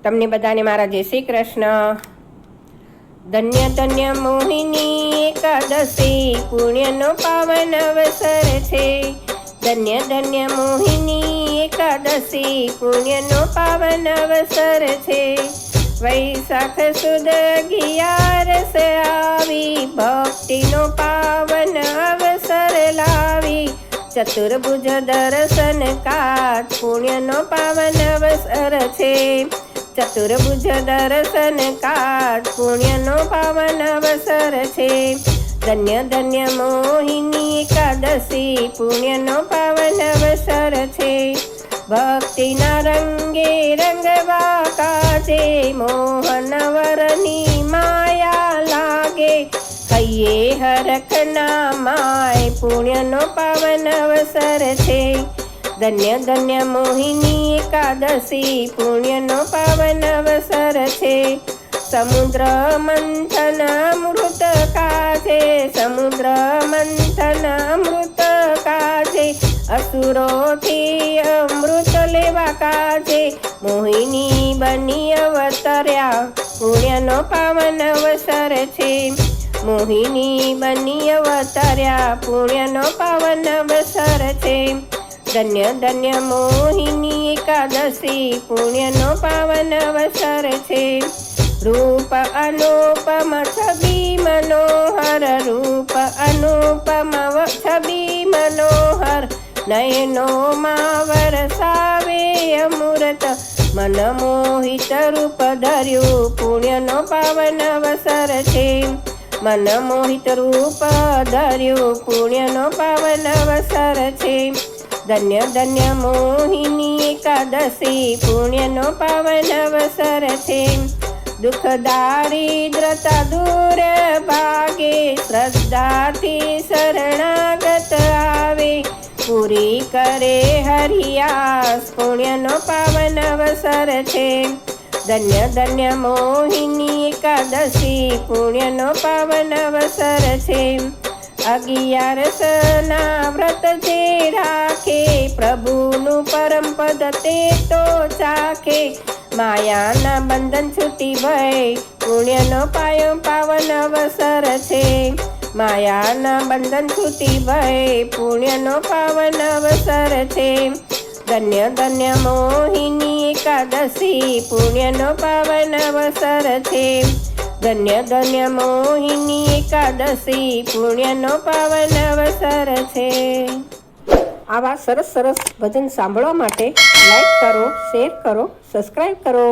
તમને બધાને મારા જય શ્રી કૃષ્ણ। ધન્ય ધન્ય મોહિની એકાદશી પુણ્યનો પાવન અવસર છે। ધન્ય ધન્ય મોહિની એકાદશી પુણ્યનો પાવન અવસર છે। વૈશાખ સુદ 11 આવી ભક્તિનો પાવન અવસર લાવી। ચતુર્ભુજ દર્શન કાજ પુણ્યનો પાવન અવસર છે। ચતુર્ભુજ દર્શન કાજ પુણ્યનો પાવન અવસર છે। ધન્ય ધન્ય મોહિની એકાદશી પુણ્યનો પાવન અવસર છે। ભક્તિના રંગે રંગવા કાજે મોહન વરની માયા લાગે। હૈયે હરખના માય પુણ્યનો પાવન અવસર છે। ધન્ય ધન્ય મોહિની એકાદશી પુણ્યનો પાવન અવસર છે। સમુદ્ર મંથન અમૃત કાજે સમુદ્ર મંથન અમૃત કાજે અસુરોથી અમૃત લેવા કાજે મોહિની બની અવતર્યા પુણ્યનો પાવન અવસર છે। મોહિની બની અવતર્યા પુણ્યનો પાવન અવસર છે। ધન્ય ધન્ય મોહિની એકાદશી પુણ્યનો પાવન અવસર છે। રૂપ અનુપમ છબી મનોહર રૂપ અનુપમ છબી મનોહર નયનોમાં વરસાવે અમૃત મન મોહિત રૂપ ધર્યું પુણ્યનો પાવન અવસર છે। મન મોહિત રૂપ ધર્યું પુણ્યનો પાવન અવસર છે। ધન્ય ધન્ય મોહિની એકાદશી પુણ્યનો પાવન અવસર છે। દુઃખ દારિદ્રતા દૂર ભાગે શ્રદ્ધાથી શરણાગત આવે પૂરી કરે હરિયાસ પુણ્યનો પાવન અવસર છે। ધન્ય ધન્ય મોહિની એકાદશી પુણ્યનો પાવન અવસર છે। 11 વ્રત જે રાખે પ્રભુનું પરમ પદ તે તો ચાખે। માયાના બંધન છૂટી ભય પુણ્યનો પાયો પાવન અવસર છે। માયાના બંધન છૂટી ભય પુણ્યનો પાવન અવસર છે। ધન્ય ધન્ય મોહિની એકાદશી પુણ્યનો પાવન અવસર છે। ધન્ય ધન્ય મોહિની એકાદશી પુણ્યનો પાવન અવસર છે। આવા સરસ સરસ ભજન સાંભળવા માટે લાઈક કરો, શેર કરો, સબસ્ક્રાઈબ કરો।